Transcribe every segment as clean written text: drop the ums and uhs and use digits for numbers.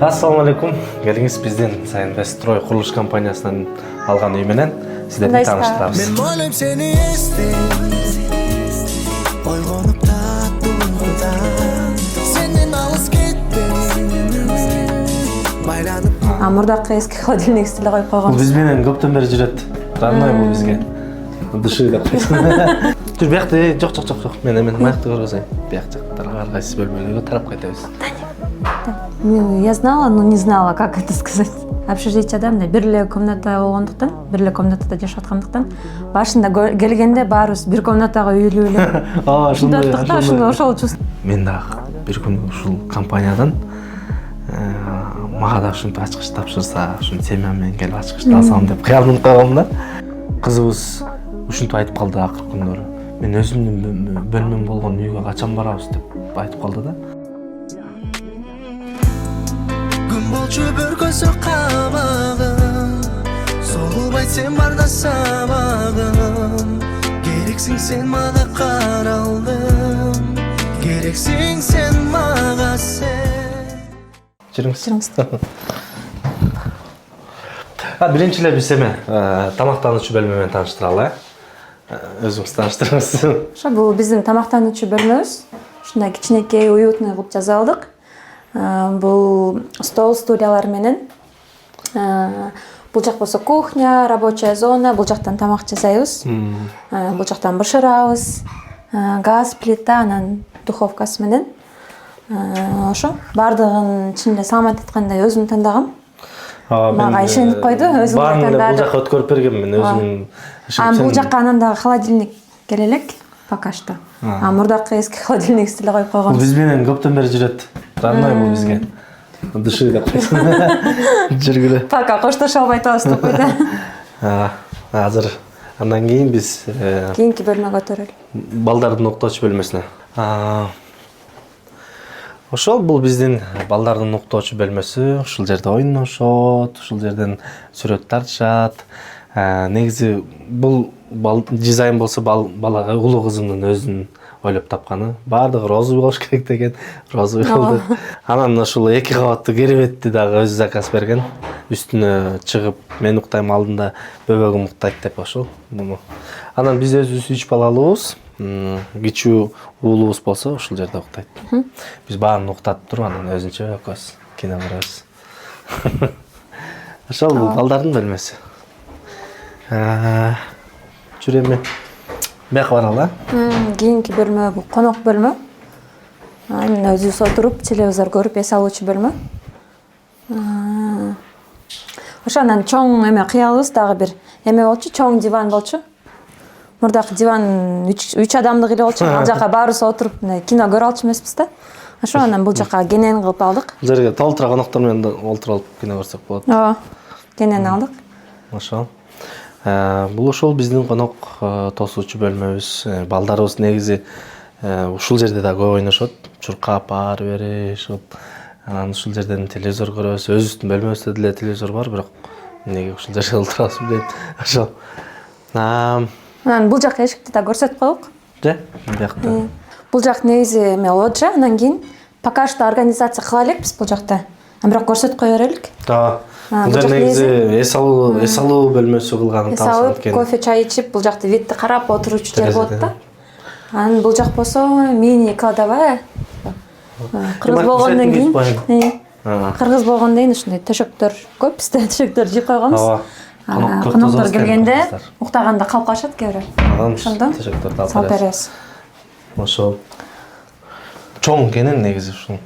Assalamu алейкум. Келиңиз биздин Сайынбек Строй курулуш компаниясынан алган үй менен сиздерди тааныштырабыз. Мен ойлойм сени эстейм, ойгонуп таттуу уйгудан, сенден алыс кетпейм, байланып. Мурдакы эски холодильник стиле коюп Бул койгонбуз. биз менен көптөн бери жүрөт. Родной бул бизге. Дышы деп койсун. Жүр биякты, жок. Мен маякты көргөзөйүн. Бияк жактарга ар кайсы бөлмөлөргө тарап кайтабыз. Я знала, но не знала, как это сказать. Общежитияда мындай бир эле комната болгондуктан, бир эле комнатада жашап аткандыктан, башында келгенде баарыбыз бир комнатага үйлүү эле. Ошондой ошол чувство. Мен дагы бир күн ушул компаниядан мага да ушинтип ачкыч тапшырса, ушун семьям менен келип ачкычты алсам деп кыялданып койгом да. Кызыбыз ушинтип айтып калды акыркы күндөрү. Мен өзүмдүн бөлмөм болгон үйгө качан барабыз деп айтып калды да. Күн болчу бир көзү кабагым, соолубайт сен барда сабагым, керексиң сен мага каралдым, керексиң сен мага сен. Жүрүңүз. Биринчи эле биз эме тамактануучу бөлмө менен тааныштыралы, өзүңүз тааныштырыңыз. Ошо бул биздин тамактануучу бөлмөбүз. Ушундай кичинекей, уютный кылып жаза алдык. Бул стол, стульялар менен. Бул жак болсо кухня, рабочая зона, бул жактан тамак жасайбыз. Бул жактан бышырабыз. Газ, плита, анан духовкасы менен. Ошо бардыгын ичинде саламат айткандай өзүм тандагам. Мага ишенип койду, өзүм тандадым. Бул жака өткөрүп бергенмин, өзүм. Бул жакка анан дагы холодильник келе элек пока что. Мурдакы эски холодильник стиле коюп койгонбуз. Биз менен көптөн бери жүрөт. Родной бул бизге. Дышы деп койсун. Жүргүлө. Пока коштошо албай атабыз деп койду. Азыр андан кийин биз Кийинки бөлмөгө өтөрөлү. балдардын уктоочу бөлмөсүнө. Ошол бул биздин балдардын уктоочу бөлмөсү. Ушул жерде ойношот, ушул жерден сүрөт тартышат. Негизи бул дизайн болсо балага улуу кызымдын өзүнүн ойлоп тапканы. Бардыгы розовый болуш керек деген, розовый болду. Анан ушул 2 кабаттуу керебетти дагы өзү заказ берген. Үстүнө чыгып, мен уктайм алдында бөбөгүм уктайт деп ошол. Анан биз өзүбүз 3 балалуубуз. Кичүү уулубуз болсо ушул жерде уктайт. Биз баарын уктатып туруп, анан өзүнчө экөөбүз кино көрөбүз. Ошол бул балдардын бөлмөсү. Жүр эми бияка баралы. Кийинки бөлмө бул конок бөлмө. Анан өзүбүз отуруп, телевизор көрүп эс алуучу бөлмө. Ошо анан чоң эме кыялыбыз дагы бир эме болчу, чоң диван болчу. Мурдакы диван 3 адамдык эле болчу. Ал жака баарыбыз отуруп кино көрө алчу эмеспиз да. Ошо анан бул жака кенен кылып алдык. Бул жерге толтура коноктор менен олтуруп алып кино көрсөк болот. Ооба. Кенен алдык. Ошол. Бул ошол биздин конок тосуучу бөлмөбүз. Балдарыбыз негизи ушул жерде да көп ойношот. Чуркап ары бери ушул. Анан ушул жерден телевизор көрөбүз. Өзүбүздүн бөлмөбүздө деле телевизор бар, бирок эмнеге ушул жерге олтурабыз билбейм. Ошол. Анан бул жак эшикти да көрсөтүп коелук. Биякта. Бул жак негизи эме лоджия, анан кийин пока что организация кыла элекпиз бул жакта. Бирок көрсөтүп кое берелик. Бул жер негизи эс алуу бөлмөсү кылган таасират экен. Кофе, чай ичип, бул жакты видти карап отуруучу жер болот да. Анан бул жак болсо мини кладовая. Кыргыз болгондон кийин. Кыргыз болгондон кийин ушундай төшөктөр көп, бизде төшөктөр жыйып койгонбуз. Коноктор келгенде уктаганда калып калышат кээ бирөө. Ошондон төшөктөрдү алып беребиз. Ошол. Чоң кенен негизи ушул.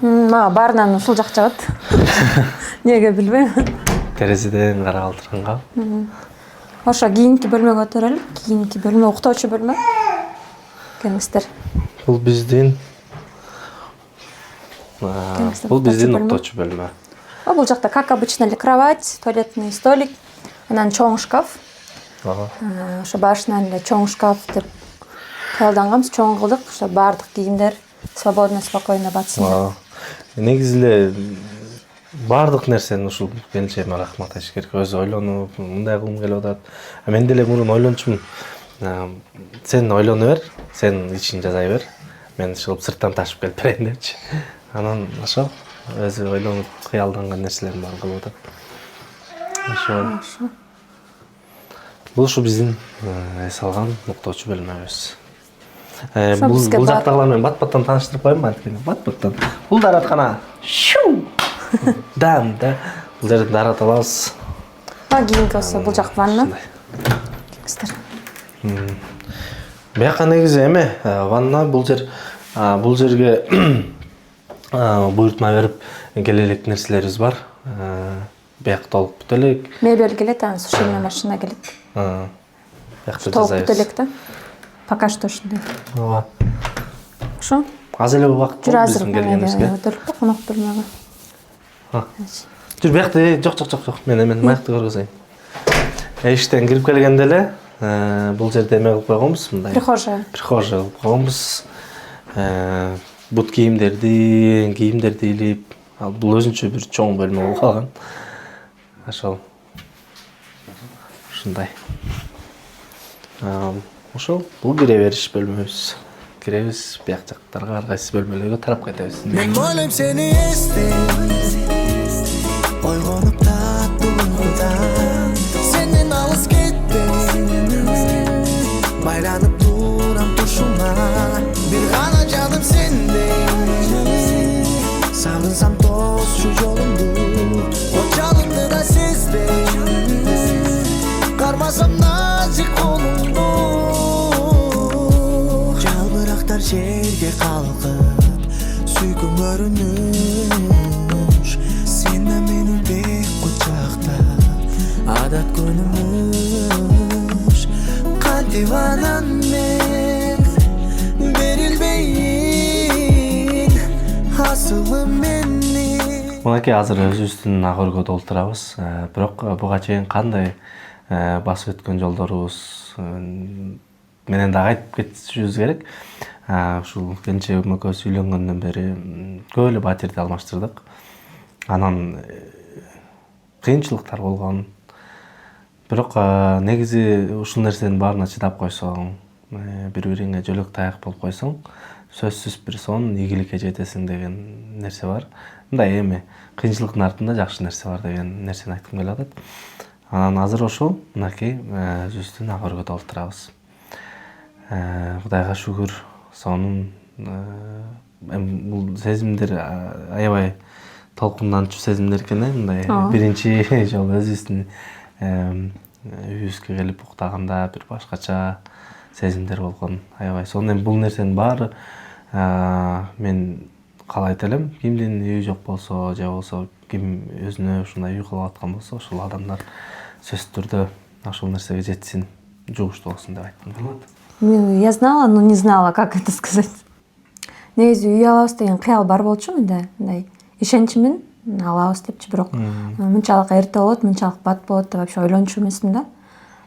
Баарынан ушул жак жагат. Неге билбейм. Терезеден карап турганга. Ошо кийинки бөлмөгө өтөрөлүк. Кийинки бөлмө уктоочу бөлмө. Келиңиздер. Бул биздин уктоочу бөлмө. Бул жакта как обычно эле кровать, туалетный столик, анан чоң шкаф. Ошо башынан эле чоң шкаф деп кыялданганбыз, чоң кылдык. Ошо баардык кийимдер свободно, спокойно батсын. Негизи эле баардык нерсени ушул келинчегиме рахмат айтыш керек. Өзү ойлонуп, мындай кылгым келип атат. Мен деле мурун ойлончумун. Сен ойлоно бер, сен ичин жазай бер. Мен ушул сырттан ташып келип берейин депчи. Анан ошо өзү ойлонуп кыялданган нерселердин баарын кылып атат. Хорошо. Бул ушу биздин эс алган уктоочу бөлмөбүз. Ошо бизге Бул бар. жактагылар менен бат-баттан тааныштырып коеюнбу анткени? Бат-баттан. Бул даараткана. Шу! Дам да. Бул жерде даарат алабыз. Кийинки болсо бул жак ванна. Кеңиздер. Бияка негизи эме ванна бул жерге буйртма берип келе элек нерселерибиз бар. Бияк толук бүт элек. Мебель келет, анан сушильная машина келет. Биякта Толук бүт жасайбыз. элек да. Пока что ушундай. Ооба. Ошо. Аз эле убакыт Жүр болду азыр биздин келгенибизге. өтөлүп конок бөлмөгө. Жүр биякта жок. Мен маякты көргөзөйүн. Эшиктен кирип келгенде эле бул жерде эме кылып койгонбуз мындай. Прихожая. Прихожая кылып койгонбуз. Бут кийимдерди илип, ал бул өзүнчө бир чоң бөлмө болуп калган. Ошол. Ушундай. Ошол бул кире бериш бөлмөбүз. Киребиз бияк жактарга, ар кайсы бөлмөлөргө тарап кетебиз. Мен ойлойм сени эстейм, ойгонуп таттуу уйкудан. Сенден алыс кетпейм, байланып турам тушуңа. Бир гана жаным сендей, сагынсам тосчу жолумду, очалымды да сезбейм, кармасам назик колуңду. Жалбырактар жерге калкып, сүйкүм көрүнүш, сен да мени бек кучактап, адат көнүмүш. Кантип анан мен берилбейин асылым менин. Мынакей азыр өзүбүздүн ак өргө толтурабыз. Бирок буга чейин кандай басып өткөн жолдорубуз менен дагы айтып кетишибиз керек. Ушул келинчегим экөөбүз үйлөнгөндөн бери көп эле батирди алмаштырдык. Анан кыйынчылыктар болгон. Бирок негизи ушул нерсенин баарына чыдап койсоң, бири-бириңе жөлөк таяк болуп койсоң, сөзсүз бир сонун ийгиликке жетесиң деген нерсе бар. Мындай эми кыйынчылыктын артында жакшы нерсе бар деген нерсени айткым келип атат. Анан азыр ошол мынакей өзүбүздүн ак өргө толтурабыз. Кудайга шүгүр, сонун бул сезимдер аябай толкунданчу сезимдер экен, мындай биринчи жолу өзүбүздүн үйүбүзгө келип уктаганда бир башкача сезимдер болгон. Аябай сонун. Бул нерсенин баары мен каалайт элем, кимдин үйү жок болсо же болбосо ким өзүнө ушундай үй кылып аткан болсо, ошол адамдар сөзсүз түрдө ошол нерсеге жетсин, жугуштуу болсун деп айткым келет. Я знала, но не знала, как это сказать. Негизи үй алабыз деген кыял бар болчу менде, мындай ишенчимин алабыз депчи, бирок мынчалык эрте болот, мынчалык бат болот деп вообще ойлончу эмесмин да.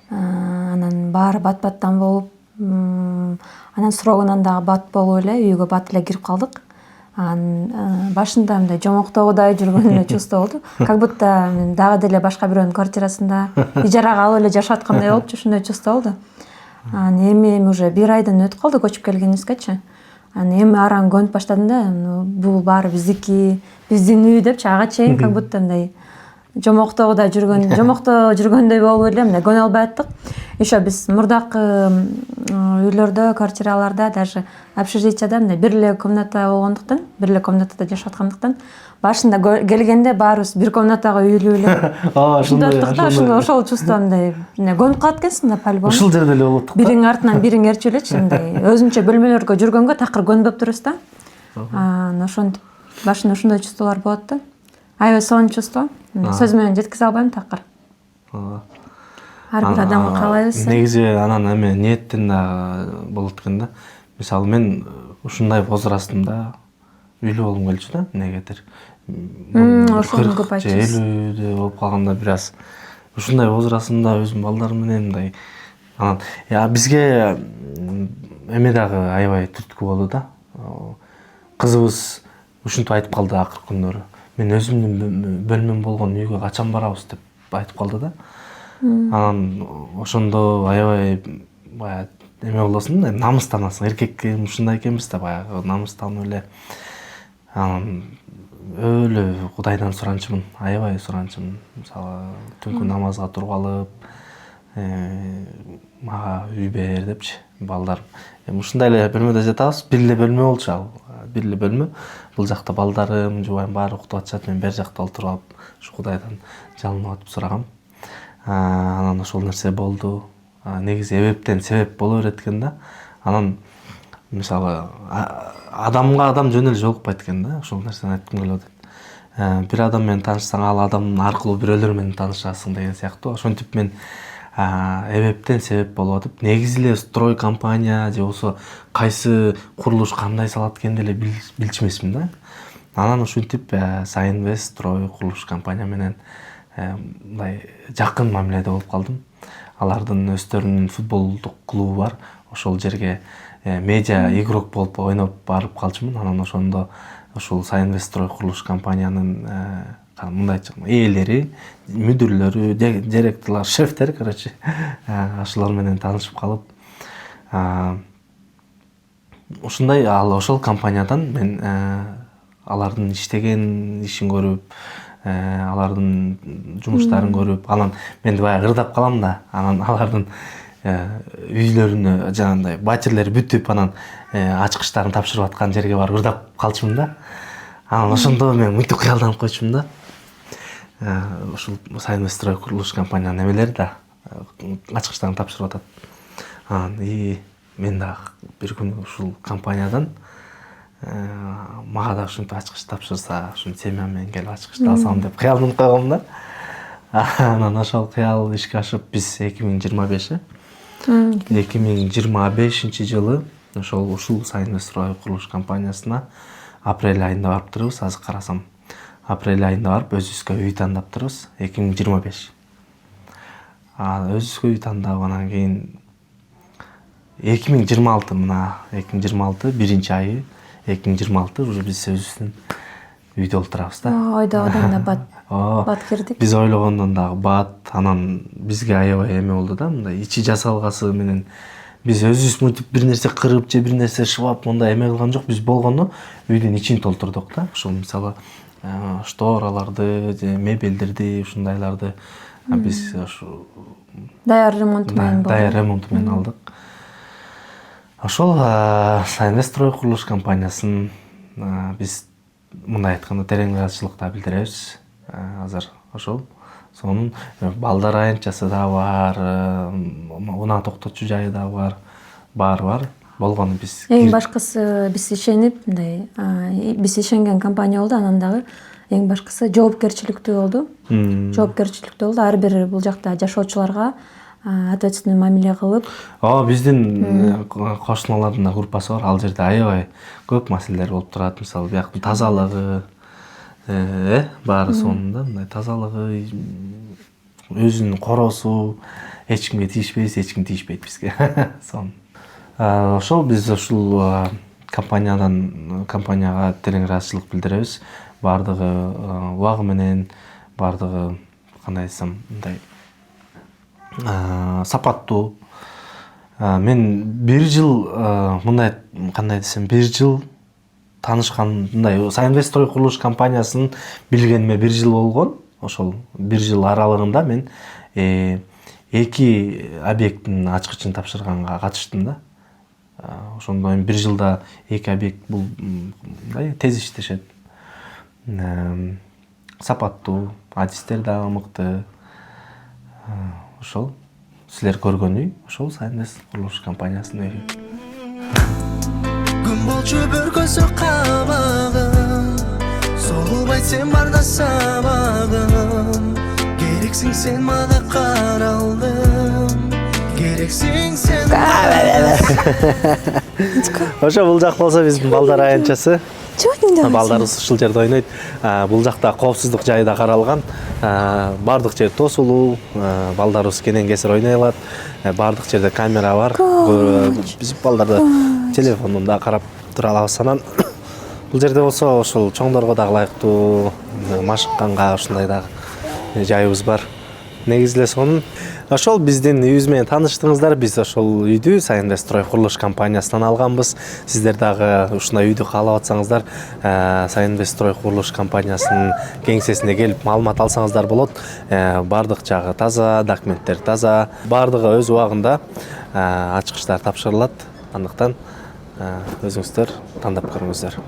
Анан баары бат-баттан болуп, анан срогунан дагы бат болуп эле үйгө бат эле кирип калдык. Башында мындай жомоктогудай жүргөн эле чувство болду. Как будто мен дагы деле башка бирөөнүн квартирасында ижарага алып эле жашап аткандай болупчу, ушундай чувство болду. Эми уже 1 айдан өтүп калды көчүп келгенибизгечи. Эми араны көнүп баштадым да, бул баары биздики, биздин үй депчи, ага чейин как будто мындай жомоктогудай жүргөндөй болуп эле мындай көнө албай аттык. Еще биз мурдакы үйлөрдө, квартираларда, даже общежитияда мындай бир эле комната болгондуктан, бир эле комнатада жашап аткандыктан, башында келгенде баарыбыз бир комнатага үйлүү эле. Ошол чувство мындай көнүп калат экенсиң да, по-любому. Ушул жерде эле болот. Бириң артынан бириң ээрчү элечи, мындай өзүнчө бөлмөлөргө жүргөнгө такыр көнбөп турбуз да. Ошентип башында ушундай чувстволор болот да. Аябай сонун чувство. Сөз менен жеткизе албайм такыр. Ар бир адамга каалайбыз. Негизи анан эме ниеттен да болот экен да. Мисалы мен ушундай возрастымда үйлүү болгум келчү да, эмнегедир. Ошону көп айтчусуз. 50 болуп калганда бир аз ушундай возрастымда өзүм балдарым менен мындай анан бизге эме дагы аябай түрткү болду да. Кызыбыз ушинтип айтып калды акыркы күндөрү. Мен өзүмдүн бөлмөм болгон үйгө качан барабыз деп айтып калды да. Анан ошондо аябай баягы эме болосуң да, намыстанасың. Эркек ушундай экенбиз да, баягы намыстанып эле. Анан өлө Кудайдан суранчымын, аябай суранчымын. Мисалы түнкү намазга туруп алып, мага үй бер депчи балдарым. Ушундай эле бөлмөдө жатабыз. Бир эле бөлмө болчу ал. Бир эле бөлмө. Бул жакта балдарым, жубайым баары уктуп атышат. Мен бер жакта отуруп алып, ушу Кудайдан жалынып атып сурагам. Анан ошол нерсе болду. Негизи эбептен себеп боло берет экен да. Анан мисалы адамга адам жөн эле жолукпайт экен да. Ошол нерсени айткым келип атат. Бир адам менен таанышсаң, ал адам аркылуу бирөөлөр менен таанышасың деген сыяктуу. Ошентип мен эбептен себеп болуп атып, негизи эле строй компания же болбосо кайсы курулуш кандай салат экенин деле билчү эмесмин да. Анан ушинтип Сайинвест строй курулуш компания менен мындай жакын мамиледе болуп калдым. Алардын өздөрүнүн футболдук клубу бар. Ошол жерге медиа игрок болуп ойноп барып калчумун. Анан ошондо ушул Сайинвест строй курулуш компаниянын мындай ээлери, мүдүрлөрү, директорлор, шефтер, короче, ошолор менен таанышып калып, ушундай ошол компаниядан мен алардын иштеген ишин көрүп, алардын жумуштарын көрүп, анан мен баягы ырдап калам да. Анан алардын үйлөрүнө жанагындай батирлери бүтүп, анан ачкычтарын тапшырып аткан жерге барып ырдап калчумун да. Анан ошондо мен мынтип кыялданып койчумун да. Ушул Сайинвест строй курулуш компаниянын эмелери да ачкычтарын тапшырып атат. Анан мен да бир күнү ушул компаниядан мага да ушинтип ачкыч тапшырса, ушун семьям менен келип ачкычты алсам деп кыялданып койгом да. Анан ошол кыял ишке ашып, биз 2025 жылы ушул Сайинвест строй курулуш компаниясына апрель айында барып турбуз. Азыр карасам, апрель айында барып өзүбүзгө үй тандап турбуз. 2025. Өзүбүзгө үй тандап, анан кийин 2026 мына 2026 биринчи айы 2026 уже биз өзүбүздүн үйдө олтурабыз да. Ойдогодон да бат кирдик. Биз ойлогондон дагы бат. Анан бизге аябай эме болду да, мындай ичи жасалгасы менен биз өзүбүз мынтип бир нерсе кырып же бир нерсе шыбап мындай эме кылган жок. Биз болгону үйдүн ичин толтурдук да. Ошол мисалы штораларды же мебелдерди, ушундайларды биз ушу даяр ремонт менен алдык. Ошол Сайинвест строй курулуш компаниясын биз мындай айтканда терең ыраазычылыкта билдиребиз. Азыр ошол сонун балдар аянтчасы да бар, унаа токтотчу жайы да бар, баары бар. Болгону биз эң башкысы биз ишенип, мындай биз ишенген компания болду. Анан дагы эң башкысы жоопкерчиликтүү болду. Ар бир бул жакта жашоочуларга ответственный мамиле кылып. Биздин кошуналардын да группасы бар. Ал жерде аябай көп маселелер болуп турат. Мисалы, бияктын тазалыгы, баары сонунда, мындай тазалыгы, өзүнүн коросу, эч кимге тийишпейбиз, эч ким тийишпейт бизге. Сон. Ошол биз ушул компанияга терең ыраазычылык билдиребиз. Бардыгы убагы менен, бардыгы кандай десем, мындай сапаттуу. Мен бир жыл мындай кандай десем, бир жыл таанышкан, мындай Сайинвест строй курулуш компаниясын билгениме бир жыл болгон. Ошол бир жыл аралыгында мен 2 объекттин ачкычын тапшырганга катыштым да. Ошондо бир жылда 2 объект бул мындай тез иштешет. Сапаттуу, адистер дагы мыкты. Ошол силер көргөн үй, ошол Сайинвест курулуш компаниясынын үйү. Күн болчу бүркөсү кабагым, солубайт сен барда сабагым. Керексиң сен мага каралдым, керексиң сен. Ошо бул жак болсо биздин балдар аянтчасы. Балдарыбыз ушул жерде ойнойт. Бул жакта коопсуздук жайы да каралган. Бардык жер тосулуу, балдарыбыз кенен кесир ойной алат. Бардык жерде камера бар. Биз балдарды телефондон да карап тура алабыз. Анан бул жерде болсо ошол чоңдорго дагы ылайыктуу машыкканга ушундай дагы жайыбыз бар. негизи эле сонун. Ошол биздин үйүбүз менен тааныштыңыздар. Биз ошол үйдү Сайын Инвестстрой курулуш компаниясынан алганбыз. Сиздер дагы ушундай үйдү каалап атсаңыздар, Сайын Инвестстрой курулуш компаниясынын кеңсесине келип маалымат алсаңыздар болот. Бардык жагы таза, документтер таза, бардыгы өз убагында ачкычтар тапшырылат. Андыктан өзүңүздөр тандап көрүңүздөр.